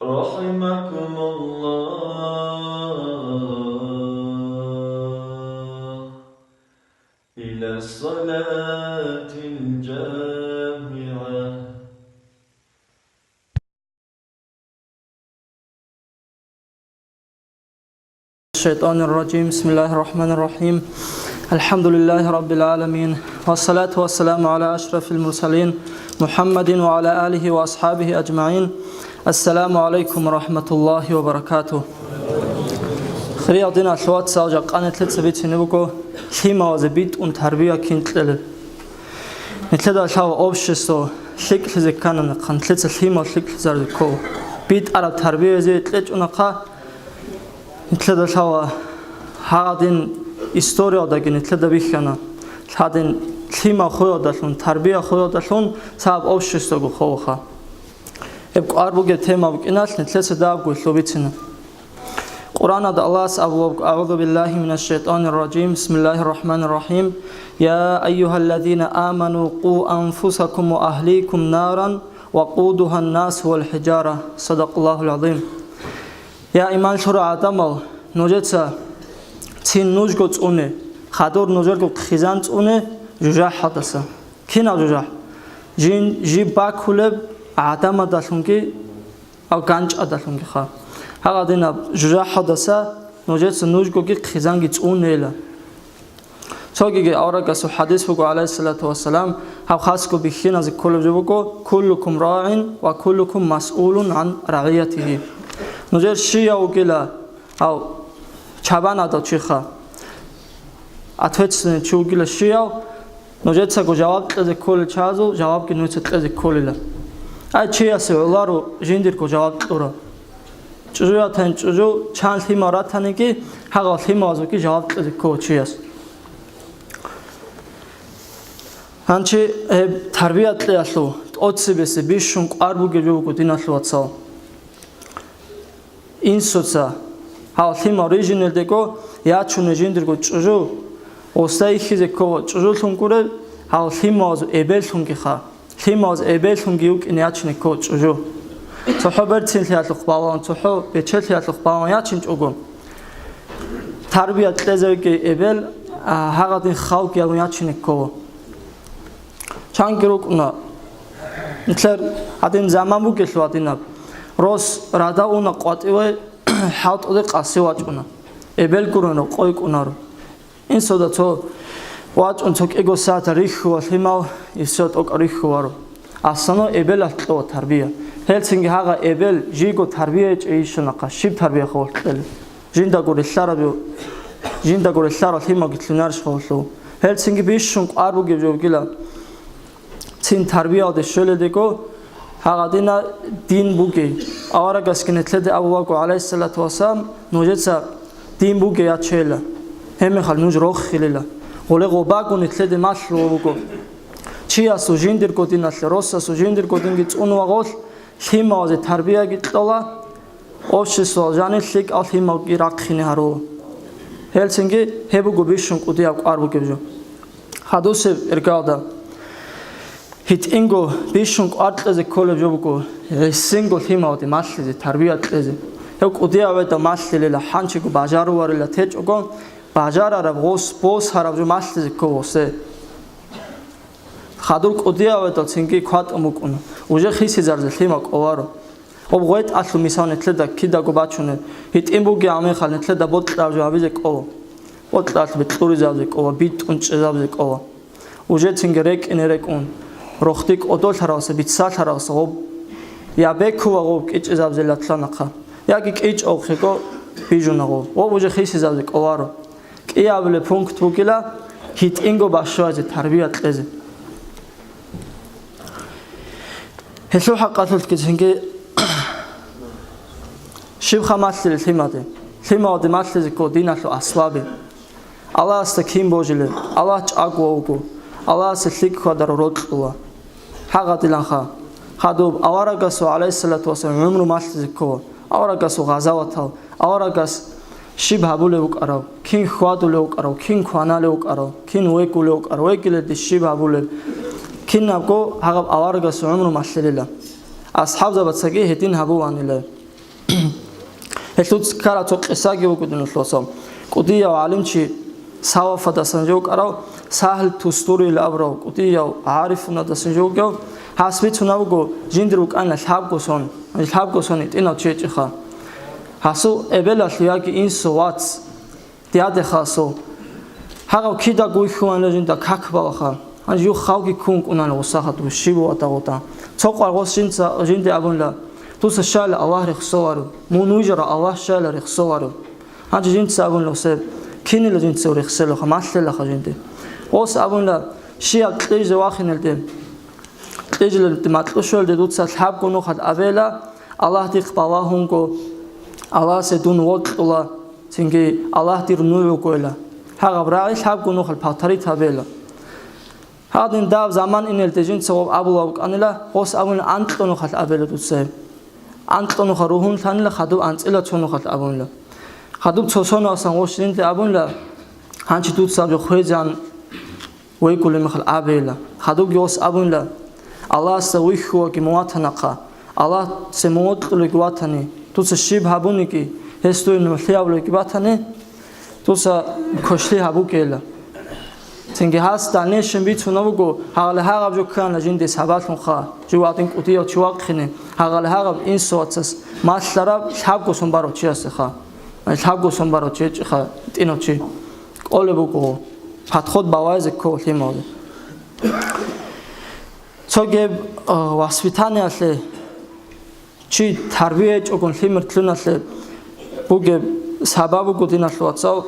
رحمكم الله إلى الصلاة الجامعة. الشيطان الرجيم. بسم الله الرحمن الرحيم. الحمد لله رب العالمين والصلاة والسلام على أشرف المرسلين محمد وعلى آله وأصحابه أجمعين. السلام عليكم ورحمة الله وبركاته. خيرنا شوات ساجا قانت لتسبيت نبوكو خيما وزبيت تربية كنت لل نتلدا شاو أوبشستو شكل زكاننا قانت لتس خيما شكل زردكو بيت على تربية زي تلج ونقا نتلدا شاو هادين история дагин тледа бихана хадин клима хоёдашун тарбия хоёдашун саб обществого хоха эб арбуге тема букинал тлеса дабгу лобитина Qur'an da Allah a'udhu billahi minash shaitanir rajim. Bismillahir rahmanir rahim. Ya ayyuhalladhina amanu qu anfusakum wa ahlikum naran waquduha an-nas wal hijara. Sadaqallahul azim. Ya iman shura adamal nojetsa цин нужго цуне хадор ножерго хизан цуне жужа хадаса кина жужа жин жи бакулеб адама дашунги а ганч адашунги ха хагадина жужа хадаса ножец нужго ги хизанги цунела согиге аврагасу хадис фуго алейхиссалату вассалам ха хаско бихина зи колжебуго куллукум раин ва куллукум мас'улун ан раиятиhi ножер шия угила ау ჩაბანადო ჩიხა ათვეცნე ჩუგილა შიავ ნოჯეცა გო ჯავაბ ტეზე ქოლე ჩაზო ჯავაბ კი ნუცე ტეზე ქოლილა აი ჩიასე ოლარო ჟინდირ გო ჯავაბ ტურა ჭუჟუათან ჭუჟუ ჩან თიმა რათანი კი ჰაღალ თიმაზო კი ჯავაბ ტეზე ქო ჩიას ანჩი თარბიათ ლეასო ოციბესე ბიშუნ ყარბუგე ჯოგო დინასლოაცაო ინსოცა Hal him original deko ya chune jindir go chuju ostai khize ko chuju thungure hal him az ebel thungi kha him az ebel thungi uk in ya chune ko chuju so haber tsil ya lukh bawan so ho bechel ya lukh bawan ya chin chugo tarbiyat leze ke ebel hagadin khalq ya chune ko changiruk una nitler adin zaman bu gelwadina ros rada una qatiwe حاط أودي قاسي واجونا إبل كورونا قوي كونارو إن صدا تو واج أنتك إيجو ساعة ريخ والهماو يسوت أوك ريخ وارو أصلاً إبل أطلع تربية هالسنج هذا إبل جيجو تربية إيش نقا شيب تربية خالص جين دا قول الشارع بيو جين دا قول الشارع الهما قتلنارش خالصو هالسنج بيشون قاربو جيبجو كلا تين تربية هذا الشغل ديكو هاغادينا دين بوغي аварагас кинетледе авваку алейхиссалату вассалам ножеца дин буге ячела хеме хал нуж рох хилила оле гобагу нетледе машлуго чия сужиндир годинал роса сужиндир годинги цунвагол химазе тарбия гитола общество жаниллик ал хима гиракхине харо хелсинги хебуго бишун куди арбугебжо хадосе эргада hit ingo bishun qatlaze kolebjobuko single himawde maslize tarbiyateze hek udiave da maslilela hanchigo bajaru warila tejogon bajarara gos bos harabjo maslize kose khadur udiave da singi khat amukun uje khisi zarze hima qowaro obgoet aslu misanetle da kidago bachune hit imbugi ame khalnetle da botlavjo abize qovo botlat betluri zavze qovo bit unchezavze qovo uje tingerek enerekun رختيك أدول هراس بيتسال هراس غوب يا بيكوا غوب كيج إزاب زلات لنقا يا كيج أو خيكو بيجون غوب ووجه خيس إزابك أوارو كي أبل بونك توكلا هيت إنجو باشواز تربية لازم هسوا حقاتلت كتشنكي شيب خماسل الثماد ماسل زكو دينا شو أسبابه الله استكيم بوجله الله تأقوى الله سلك قدر رطلوا حقت لانخا خدوب аварагас عليه الصلاة والسلام عمره ماسل زكو аварагас غزوته аварагас შიბ აბულე უკარავ ქინ ხვადულე უკარავ ქინ ქვანალე უკარავ ქინ უეკულე უკარავ ეკილე დი შიბ აბულე ქინ ნაბგო აღაბ ავარგას უმრუ მასლელა ასჰაბ ზაბაცაგი ჰედინ ჰაბუანილე ეთუც კარათო ყისაგი უკუდინო ლოსო კუდია ალიმჩი სავაფა დასანჯო უკარავ საჰლ თუსტური ლაბრო კუდია არიფუნა დასანჯო ჰასვით უნავგო ჯინდრუ კანა ლაბგოსონი ტინო ჩეჭიხა ჰასო ებელა ლიაგი ინსო ვაც დიადეხასო ჰაღავ ქიდა გუიხუანე ჯინდა ქაქბავახა ან ჟუ ხავგი კუნკუნანო უსახატუ შიბოატაღოტა ცოყარღოს შინცა ჯინდე აბუნლა თუსა შალა ავაჰრი ხსოვარო მუნუჯრა ავაჰ შალა რიხსოვარო ან ჯინცა აბუნლოსე ქინილო ჯინცა რიხსელო ხა მასლელა ხა ჯინდე ოს აბუნლა შია ყიზე ვახინელდე ყიჟლე მატლუშოლდე თუცა ლაბგონო ხად აბელა ალაჰ დიხბავაჰუნგო Allah se dun wotla tingi Allah dir nu koela haga brai hab gunu khal patari tabela hadin dav zaman inel tejin sob abul anila os abun antonu khal abela tutse antonu kharuhun thanla khadu antsila chonu khal abunla khadu chosono asan oshin te abunla hanchi tutsa jo khwejan weikulim khal abela khadu gyos abunla Allah se wikhu ki muatanaqa Allah se muatlu gwatani туса шиб хабуники хестуйно лиавло кибатане туса кошли хабукела тинги хаста нешен бицунавго хагал хагаб жокана жинде сабатлун ха жуатин кутио чуакхине хагал хагаб инсоацас маслара хабгосон баро чиасе ха хабгосон баро чечи ха тиночи коლებуго патхот бавайзе колимол цоге воспитание ле чи тарбие чогон химертлунале буге сабабу гудиналуацау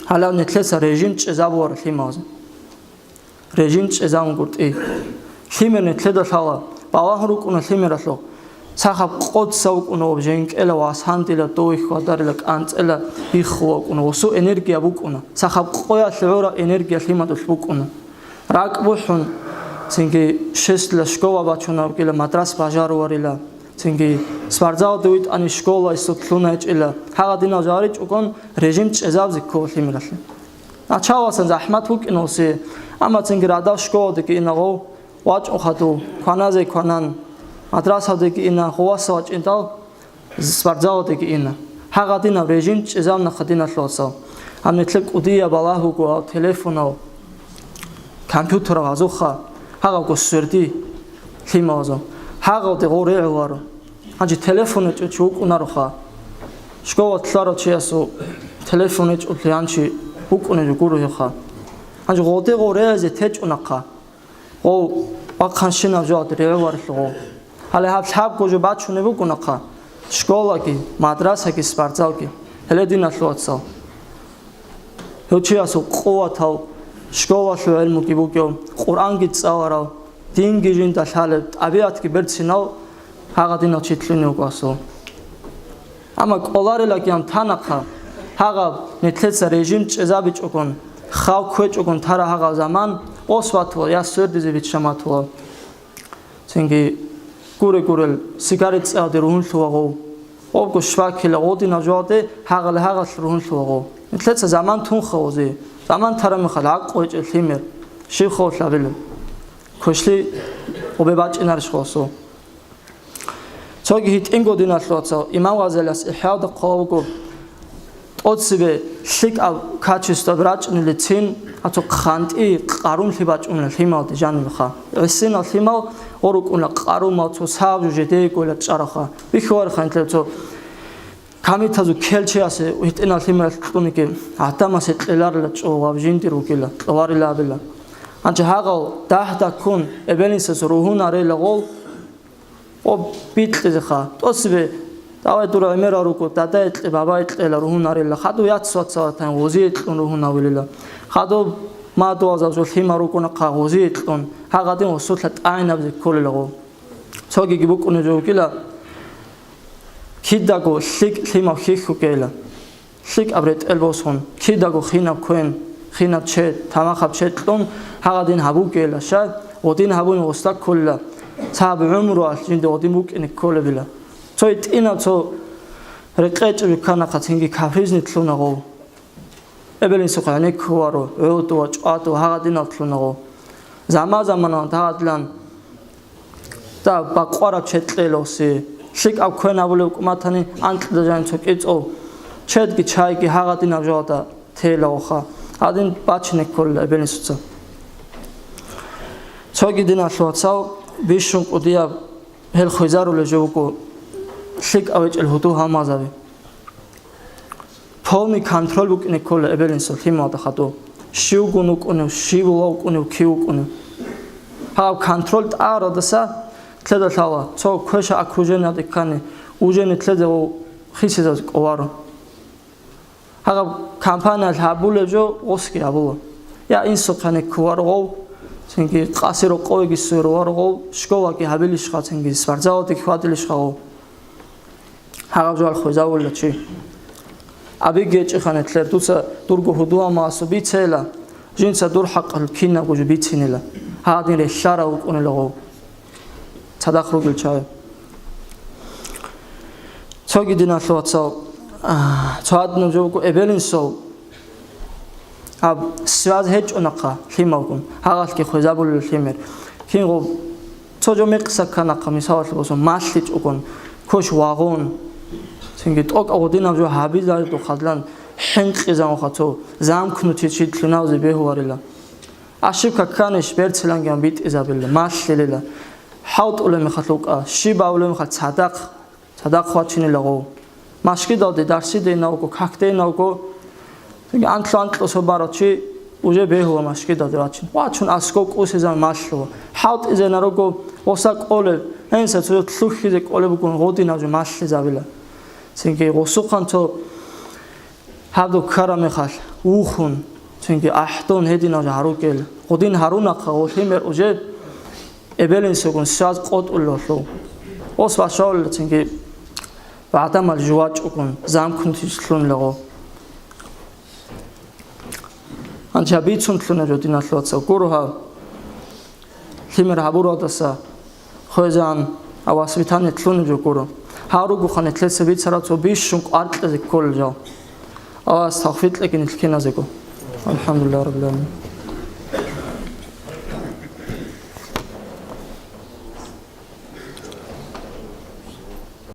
hala netlesa rejim чезавор химаз rejim чезам гурти химер нетледа шала бавахру куна химерало сахаб қодсау куна обженკელა ვასანდილა დოიხ ვადარელა კანწელა იხო კუნა ოსო ენერგია ბუკუნა сахаб ყოя ლევრა ენერგია ხიმატოს ბუკუნა რაკბუჰუნ цинги шесла школа бачуна кила матрас бажарварила цинги сварзао дуит ани школа исотлуна ичила хагадина жарич угон режим чезавзи колимирале начавасан захмат букиноси ама цинги рада школа деки инаго вач охату кваназе кванан матраса деки ина ховаса ичинтал сварзао деки ина хагадина режим чезавна хадина лосо амнитлек удия балаху го телефоно компьютер азуха 하가 고스르디 힘어서 하가데 오래와로 아주 텔레폰에 주고나로ха школа тларо чиасо телефоне чулянчи укуне жугуруха 아주 고데 오래야제 태주나카 오 박한신아 저들에와르고 할레 합고 저 바추네 부구나카 школа기 마드라사기 스파르자기 헬레디나슬로서 효치아서 꼬와타오 школашо элмуки букё қур'анги цаваро динги жинда шале табиатки берцинал хагадино читлуни угасо ама қоларелаги ам танақа хага нетлеца режим чезаби чукон хав кwe чукон тара хага заман осватво я сөрдизе вичаматво цинги гурел сигарет цаде рунлуаго обго швакила одина жоде хагал рунлуаго нетлеца заман тунхозе zaman tarami khala qo'ch limer shixo labil koshli obebachinar shxoso çogi hit ingodina shxoso imam gazelas ihad qawgo otsibe shik av kachisto brachnile tsin ato khanti qarun libachunle limad janilkha esina limal orukuna qaruma to savjede gola charaxa bixwar khantle камитазу келчиасе уитена лимрал туники атамасе тларла чова вжинтиру кила товарила била анча хагал дахта кун эбенисес рухунарела гол о битлеха тосбе давай дура эмераруко дадайтле бабайтле рухунарела хаду яцсоцатан озитлун рухунавила хаду мадуазавжо лимарукуна қагозитлун хагадин осутлат айнабзе колелго цоги гибукуне жокила 키다고 릭 히쿠게라 릭 아브렛 엘보손 키다고 히납 코엔 히납 체 타마캅 쳇돈 하가딘 하부게라 샤 오딘 하부니 오스타콜라 사브 음으로 아신데 오딘 묵이니 콜레빌라 저희 띠나 저 რეკეჭი ქანახა თინგი ქაფრიზნი თლუნაღო ებელინსო ყანე ქوارو ელტო ჭატო ჰაღადინა თლუნაღო ზამაზამანა დაადლან და ბაყვარა ჩეტლელოსი შიკავ ქვენაბული უკმათანი ანტლდაჯანცო კიწო ჩედგი ჩაიგი ჰაღადინა ჟოთა თელოხა ადინ ბაჩნე ქოლ ებელინსოცა ცოგიდინა შოაცავ ბიშუნ ყუდია ჰელხიზარულე ჟოვკო შიკავეჭელ ჰუტუ ჰამაზავი ფოლმი კონტროლ უკნე ქოლ ებელინსო ხიმადა ხატო შიუგუნ უკუნე შიულა უკუნე ქიუკუნე ჰავ კონტროლ ტაროდასა თლედა თავა ცო ქვეშა აკრუჟენადი ქანი უჟენი თლედა ხისედა ყوارو ჰაღა კამპანია ჰაბულეჯო ოსკი აბულა ია ინსო ხანე ქوارو თინგი ყასირო ყოვიგი სურვარო შკოლაკი ჰაბილიშხა თინგი სვარძაოდი ხვადილიშხაო ჰაღა ჯვალ ხოზაულაჩი აბიგეჭი ხანე თლერ თუცა დურგო ჰუდუა მასო ბიცელა ჟინცა დურ ჰაყალ ქინა გუჟ ბიცინელა ჰადინე შარა უკუნელო ცადახრუგილ ჩაე ცოგიდინა შოაცო ცადნო ჯოკო ებელინსო აბ სვაზ ჰეჭონახა ხიმავგუნ ჰაღალკი ხოზაბული ხიმერ ხინგო ცოჯო მეყსაკანახა მისავალებოსო მასლი ჭუკონ ქოშ ვაღონ თინგი ტოკა ოდინავ ჟო ჰაბიზარი ტო ხადლან ჰენყიზან ხაცო ზამქნუთი ჩიტლუნავზე ბეჰوارილა აშიფკა ქანეშ ბერცლანგან ბიტიზაბილა მასლელა ჰაუტულე მეხალუკა შიბაულე მეხალ ცადақ ხვაჩინილაღო მაშკი დავდი დარსი დენაუკო ქაქტენაუკო ანტლანტლო სობაროჩი უჟე ბეჰუა მაშკი დავდი რაჩინ ყვაჩუნ ასკო ყუსეზან მასლო ჰაუტ იზენაროგო ოსაკოლე ენსა ცო თლუხიზე ყოლებუკონ ღოდინავჟე მასლე ზავილა თინგი ღოსუხანთო ჰადო ქარა მეხალ უხუნ თინგი აჰდონ ჰედინავჟე ჰარუკელ ღოდინ ჰარუნახა ოთიმერ უჟე ებელინსოგონ სად ყოტულოხო ოს ვაშაულ თინგი ვადამალ ჟუაჭუკონ ზამქუნთის თლუნლაღო ანჩა ბიცუნ თლუნა ჯოდინალოცა გუროჰა ხიმერ ჰაბუროდასა ხოზან ავასვიტანი თლუნი ჯოგურო ჰარუგუ ხანე თლეცე ვიცარაცო ბიშუნ ყარტლეზე კოლჯა ავას თახფიტლეკინი თქინაზეკო ალჰამდულილlah რაბილ ალამინ